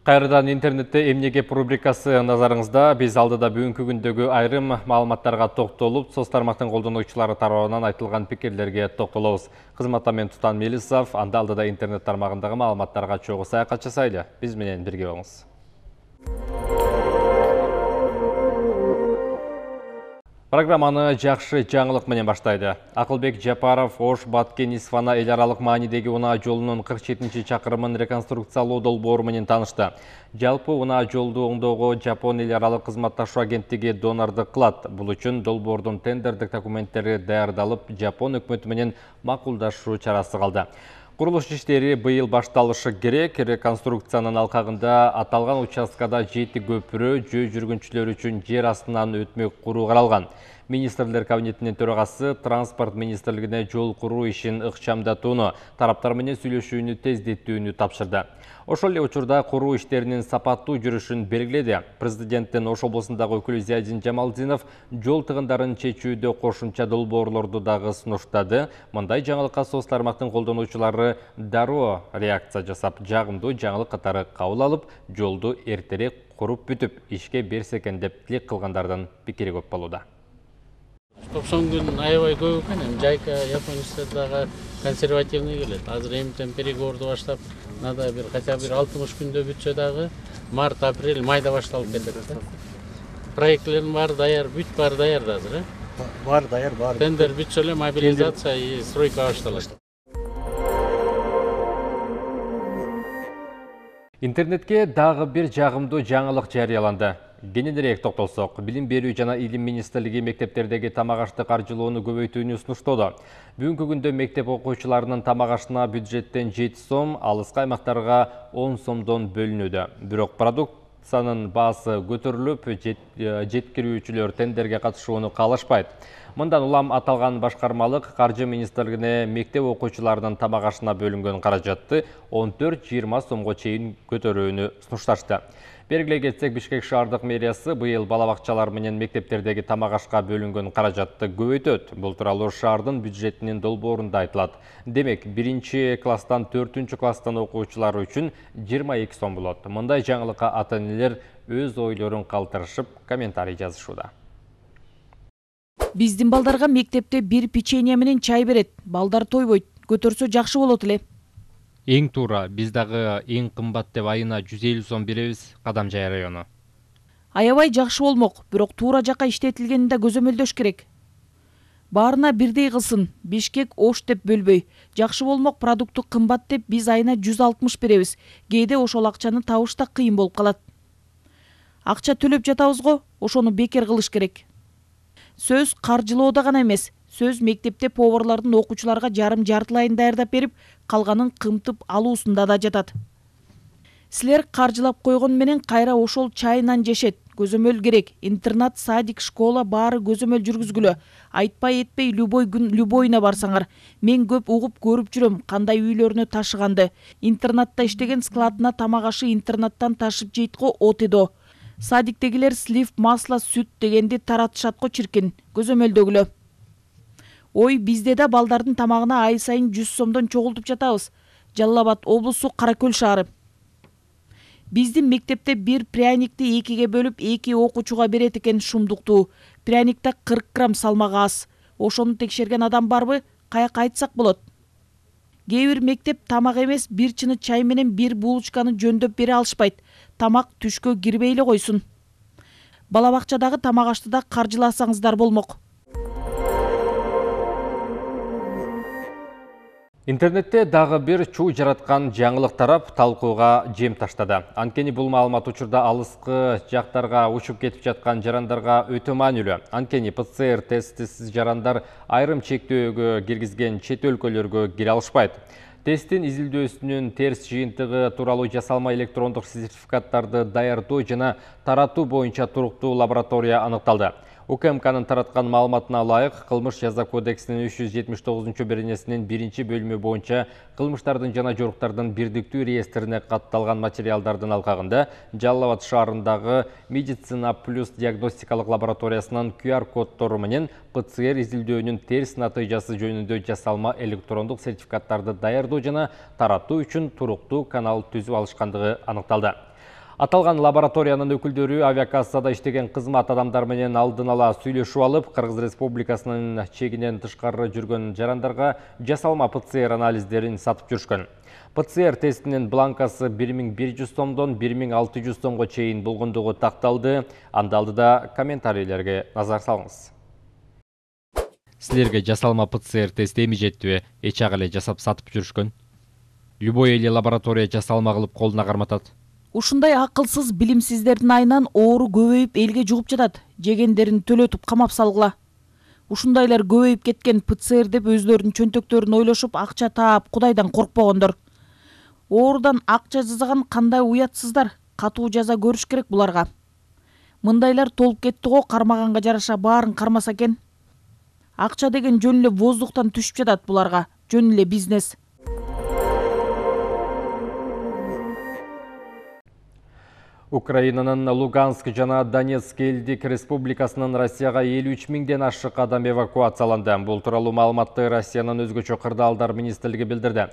Кайрадан интернетте эмнеге рубрикасы назарыңызда. Биз алдыда бүгүнкү күндөгү айрым маалыматтарга токтолуп, соц тармактын колдонуучулары тарабынан айтылган пикирлерге токтолобуз. Кызматта мен Тутан Мелисов, анда алдыда интернет тармагындагы маалыматтарга чогуу саякат жасайлы. Биз менен бирге болуңуз. Программаны жакшы жаңылык менен баштайды. Акылбек Жапаров Ош Баткен-Исфана эл аралык маанидеги унаа жолунун 47-чакырымын реконструкциялоо долбоору менен таанышты. Жалпы унаа жолду оңдоого Жапон эл аралык кызматташуу агенттиги донордук кылат. Бул үчүн долбоордун тендердик документтери даярдалып, Жапон өкмөтү менен макулдашуу чарасы калды. Курулуш иштери быйыл башталышы керек. Реконструкциянын алкагында аталган участкада 7 көпүрө жөө жүргүнчүлөр үчүн жер астынан өтмөк куруу каралган. Министрлер кабинетинин төрагасы транспорт министрлигине жол куруу ишин ыкчамдатууну, тараптар менен сүйлөшүүнү тездетүүнү тапшырды. Ошол эле учурда куруу иштеринин сапаттуу жүрүшүн белгиледи. Президенттин Ош облусундагы өкүлү Зиядин Жамалдинов жол тыгындарын чечүүдө кошумча долбоорлорду дагы сунуштады. Мындай жаңылыкка соц тармактын колдонуучулары дароо реакция жасап, жагымдуу жаңылык катары кабыл алып, жолду эртерээк куруп бүтүп, ишке берсе экен деп тилек кылгандардын пикири көп болууда. 90 күн аябай көп экен. Жайка Японияда дагы консервативный келет. Азыр эмтен переговорду баштап, надо бир хотя бир 60 күндө бүтсө дагы март, апрель, майда башталып кетет. Проектлердин баары даяр, бүт баары даяр азыр, Бар даяр, бар. Тендер бүтсө эле мобилизация и стройка башталат. Интернетке дагы бир жагымдуу жаңылык жарыяланды. Кененирээк токтолсок, Билим берүү жана Илим министрлиги мектептердеги тамак ашты каржылоону көбөйтүүнү сунуштоодо. Бүгүнкү күндө мектеп окуучуларынын тамак ашына бюджеттен 7 сом, алыскы аймактарга 10 сомдон бөлүнүүдө. Бирок продукциянын баасы көтөрүлүп, жеткирүүчүлөр тендерге катышууну каалашпайт. Мындан улам аталган башкармалык каржы министрлигине мектеп окуучуларынын тамак ашына бөлүнгөн каражатты 14-20 сомго чейин көтөрүүнү сунушташты. Белгилей кетсек, Бишкек шаардык мэриясы быйыл балабакчалар менен мектептердеги тамак ашка бөлүнгөн каражатты көбөйтөт. Бул тууралуу шаардын бюджетинин долбоорунда айтылат. Демек, 1-класстан 4-класстан окуучулар үчүн 22 сом болот. Мындай жаңылыкка ата-энелер өз ойлорун калтырышып, комментарий жазышууда. Биздин балдарга мектепте бир печенье менен чай берет. Балдар тойбойт. Көтөрсө жакшы болот эле. Эң туура, биз дагы эң кымбат деп айына 150 сом беребиз, Кадамжай району. Аябай жакшы болмок, бирок туура жака иштетилгенин да көзөмөлдөш керек. Баарына бирдей кылсын, Бишкек Ош деп бөлбөй. Жакшы болмок, продукту кымбат деп биз айына 160 беребиз. Кээде ошол акчаны табыш да кыйын болуп калат. Акча төлөп жатабыз го, ошону бекер кылыш керек. Сөз каржылоодо гана эмес, сөз мектепте поварлардын окуучуларга жарым-жартылайын даярдап берип, калганын кымтып алуусунда да жатат. Силер каржылап койгон менен кайра ошол чайынан жешет. Көзөмөл керек. Интернат, садик, школа баары көзөмөл жүргүзгүлө. Айтпай этпей любой күн любойуна барсаңар. Мен көп угуп көрүп жүрөм кандай үйлөрүнө ташыганды. Интернатта иштеген складына тамак ашы интернаттан ташып жейт го отедо. Садиктегилер слив, масло, сүт дегенди таратышат го чиркин. Көзөмөлдөгүлө. Ой, бизде да балдардын тамагына ай сайын 100 сомдон чогултуп жатабыз. Жалал Абад облусу, Каракөл шаары. Биздин мектепте бир пряникти 2ге бөлүп 2 окуучуга берет экен шумдуктуу. Пряникте 40 грамм салмагы аз. Ошону текшерген адам барбы? Каяка айтсак болот. Кээ бир мектеп тамак эмес, бир чыны чай менен бир булочканы жөндөп бере алышпайт. Тамак түшкө кирбей эле койсун. Балабакчадагы тамак ашты да каржыласаңыздар болмок. Интернетте дагы бир чуу жараткан жаңылык тарап талкууга жем таштады. Анткени бул маалымат учурда алыскы жактарга учуп кетип жаткан жарандарга өтө маанилүү. Анткени ПЦР тестисиз жарандар айрым чектөөгө киргизген чет өлкөлөргө кире алышпайт. Тесттин изилдөөсүнүн терс жыйынтыгы тууралуу жасалма электрондук сертификаттарды даярдоо жана таратуу боюнча туруктуу лаборатория аныкталды. УКМКнын тараткан маалыматына ылайык, кылмыш жаза кодексинин 379-беренесинин 1-бөлүмү боюнча кылмыштардын жана жоруктардын бирдиктүү реестрине катталган материалдардын алкагында Жалал Абад шаарындагы Медицина плюс диагностикалык лабораториясынын QR коддору менен ПЦР изилдөөнүн терс натыйжасы жөнүндө жасалма электрондук сертификаттарды даярдоо жана таратуу үчүн туруктуу канал түзүп алышкандыгы аныкталды. Аталған лабораторияның өкілдері авиакассада иштеген кызмат адамдар менен алдын ала сүйлөшүп алып, Кыргыз Республикасынын чегинен тышкары жүргөн жарандарга жасалма ПЦР анализдерин сатып жүрүшкөн. ПЦР тестинин бланкасы 1100 сомдон 1600 сомго чейин болгондугу такталды. Анда алдыда комментарийлерге назар салыңыз. Силерге жасалма ПЦР тест эми жетпи, эч ак эле жасап сатып жүрүшкөн. Любой эле лаборатория жасалма кылып колуна карматат. Ушундай акылсыз билимсиздердин айынан оору көбөйүп элге жугуп жатат. Жегендерин төлөтүп камап салгыла. Ушундайлар көбөйүп кеткен ПЦР деп өзлөрүнүн чөнтөктөрүн ойлошуп акча таап Кудайдан коркпогондор. Оорудан акча жазган кандай уятсыздар, катуу жаза көрүш керек буларга. Мындайлар толуп кетти го, кармаганга жараша баарын кармаса экен. Акча деген жөн эле воздуктан түшүп жатат буларга, жөн эле бизнес. Украинанын Луганск жана Донецк элдик республикасынын Россияга 53 миңден ашык адам эвакуацияланды. Бул тууралуу маалыматты Россиянын өзгөчө кырдаалдар министрлиги билдирди.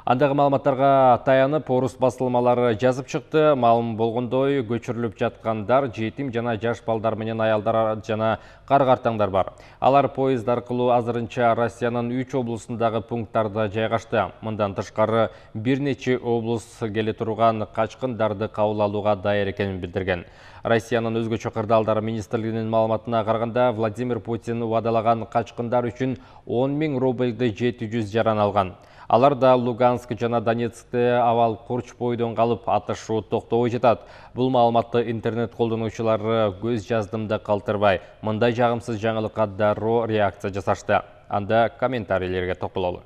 Андагы маалыматтарга таянып, орус басылмалары жазып чыкты. Маалым болгондой, көчүрүлүп жаткандар жетим жана жаш балдар менен аялдар жана кар-картаңдар бар. Алар поезд аркылуу азырынча Россиянын 3 облусундагы пункттарда жайгашты. Мындан тышкары бир нече облус келе турган качкындарды кабыл алууга даяр экенин билдирген. Россиянын өзгөчө кырдаалдар министрлигинин маалыматына караганда, Владимир Путин убадалаган качкындар үчүн 10 000 рубльды 700 жаран алган. Алар да Луганск жана Донецкте абал курч бойдон калып атышуу токтобой жатат. Бул маалыматты интернет колдонуучулары көз жаздымда калтырбай, мындай жагымсыз жаңылыкка дароо реакция жасашты. Анда комментарийлерге токтололу.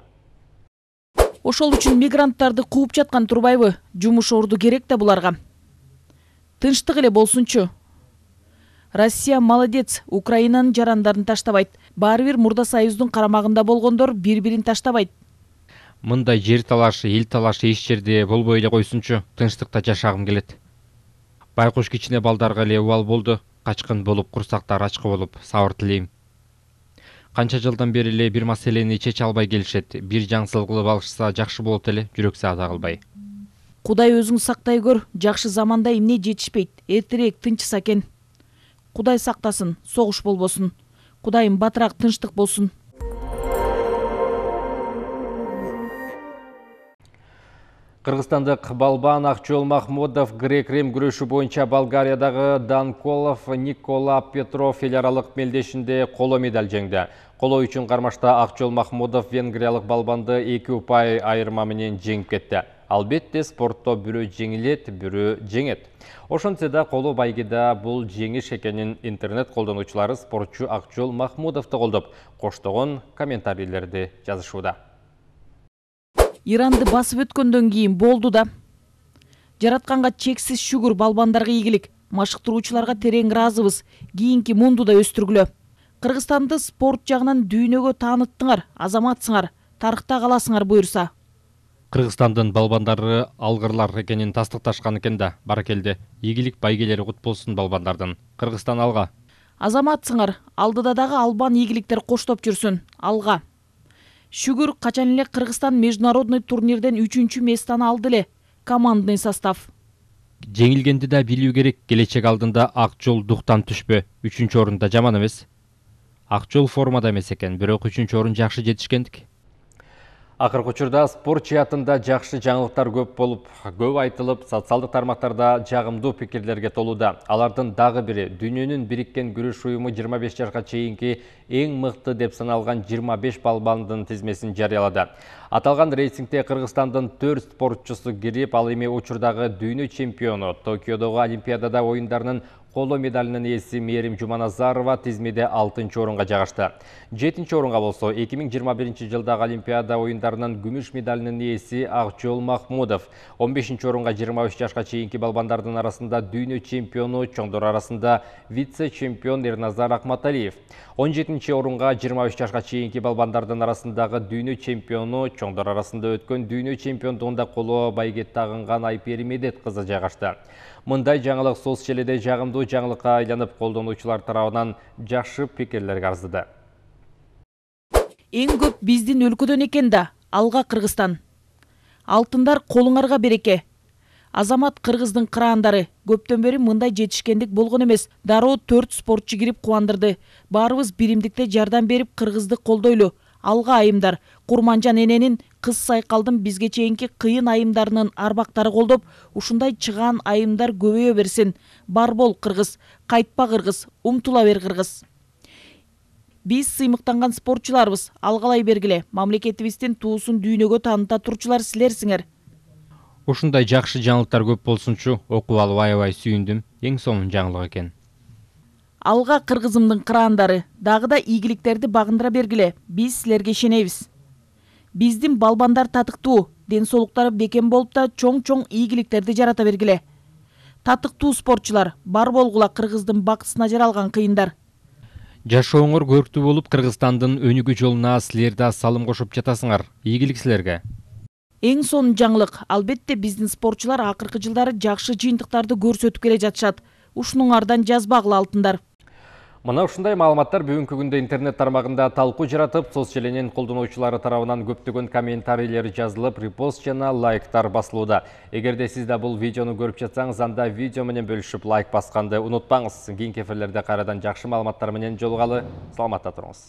Ошол үчүн мигранттарды кууп жаткан турбайбы? Жумуш орду керек да буларга. Тынчтык эле болсунчу. Россия молодец, Украинанын жарандарын таштабайт. Баары бир Мурда Союздун карамагында болгондор бири-бирин таштабайт. Мындай жер талашы, эл талашы эч жерде болбой эле койсунчу, тынчтыкта жашагым келет. Байкуш кичине балдарга эле убал болду, качкын болуп, курсактар ачкы болуп, сабыр тилейм. Канча жылдан бери эле бир маселени чече албай келишет. Бир жаңсыл кылып алышса жакшы болот эле, жүрөк саада кылбай. Кудай өзүң сактай көр, жакшы заманда эмне жетишпейт, эртерээк тынчса экен. Кудай сактасын, согуш болбосун. Кудайым батыраак тынчтык болсун. Кыргызстандык балбан Акчол Махмудов грек-рим күрөшү боюнча Болгариядагы Данколов Никола Петров эл аралык мелдешинде коло медаль жеңди. Коло үчүн кармашта Акчол Махмудов венгриялык балбанды 2 упай айырма менен жеңип кетти. Албетте спортто бирөө жеңилет, бирөө жеңет. Ошентсе да коло байгеда бул жеңиш экенин интернет колдонуучулары спортчу Акчол Махмудовду колдоп, коштогон комментарийлерди жазышууда. Иранды басып өткөндөн кийин болду да. Жаратканга чексиз шүгүр, балбандарга ийгилик. Машыктыруучуларга терең ыраазыбыз. Кийинки мундуда өстүргүлө. Кыргызстанды спорт жагынан дүйнөгө тааныттыңар, азаматсыңар, тарыхта каласыңар буюрса. Кыргызстандын балбандары алгырлар экенин тастыкташкан экен да, баракелде. Ийгилик байгелери кут болсун балбандардын. Кыргызстан алга. Азаматсыңар, алдыда дагы албан ийгиликтер коштоп жүрсүн. Алга. Шүгүр качан эле Кыргызстан международный турнирден 3-чү местаны алды эле. Командный состав. Жеңилгенди да билүү керек. Келечек алдында ак жол дуктан түшпө. 3-чү орунда жаман эмес. Ак жол формада эмес экен, бирок 3-чү орун жакшы жетишкендик. Акыркы учурда спорт жаатында жакшы жаңылыктар көп айтылып, социалдык тармактарда жагымдуу пикирлерге толууда. Алардын дагы бири дүйнөнүн бириккен күрөш уюму 25 жашка чейинки эң мыкты деп саналган 25 балбандын тизмесин жарыялады. Аталган рейтингде Кыргызстандын 4 спортчусу кирип, ал эми учурдагы дүйнө чемпиону, Токиодогу Олимпиадада оюндарынын коло медалынын ээси Мээрим Жуманазарова тизмеде 6-чы орунга жайгашты. 7-чи орунга болсо 2021 жылдагы Олимпиада оюндарынын күмүш медалынын ээси Акчол Махмудов, 15-чи орунга 23 жашка чейинки балбандардын арасында дүйнө чемпиону, чоңдор арасында вице-чемпион Эрназар Акматалиев, 17-чи орунга 23 жашка чейинки балбандардын арасындагы дүйнө чемпиону, чоңдор арасында өткөн дүйнө чемпиондугунда коло байгет тагынган Айпери Медет кызы жайгашты. Мындай жаңылык соц желиде жагымдуу жаңылыкка айланып, колдонуучулар тарабынан жакшы пикирлерге арзыды. Эң көп биздин өлкөдөн экен да, алга Кыргызстан. Алтындар колуңарга береке. Азамат Кыргыздын кыраандары көптөн бери мындай жетишкендик болгон эмес. Дароо 4 спортчу кирип кубандырды. Баарыбыз биримдикте жардам берип Кыргызды колдойлу. Алга айымдар. Курманжан эненин кыз сайкалдын бизге чейинки кыйын айымдарынын арбактары колдоп, ушундай чыгаан айымдар көбөйө берсин. Бар бол Кыргыз, кайтпа Кыргыз, умтула бер Кыргыз. Биз сыймыктанган спортчуларбыз. Алгалай бергиле. Мамлекетибиздин туусун дүйнөгө тааныта турчулар силерсиңер. Ушундай жакшы жаңылыктар көп болсунчу, окуп алып аябай сүйүндүм. Эң сонун жаңылык экен. Алга Кыргызымдын кыраандары, дагы да ийгиликтерди багындыра бергиле. Биз силерге ишенебиз. Биздин балбандар татыктуу, ден соолуктары бекем болуп да чоң-чоң ийгиликтерди жарата бергиле. Татыктуу спортчулар, бар болгула Кыргыздын бакытына жаралган кыйындар. Жашооңор көрктүү болуп, Кыргызстандын өнүгүү жолуна силер да салым кошуп жатасыңар. Ийгилик силерге. Эң сонун жаңылык, албетте биздин спортчулар акыркы жылдары жакшы жыйынтыктарды көрсөтүп келе жатышат. Ушунуңардан жазбагыла алтындар. Мына ушундай маалыматтар бүгүнкү күндө интернет тармагында талкуу жаратып, соц желенин колдонуучулары тарабынан көптөгөн комментарийлер жазылып, репост жана лайктар басылууда. Эгерде сиз да бул видеону көрүп жатсаңыз, анда видео менен бөлүшүп лайк басканды унутпаңыз. Кийинки эфирлерде кайрадан жакшы маалыматтар менен жолугалы. Саламатта туруңуз.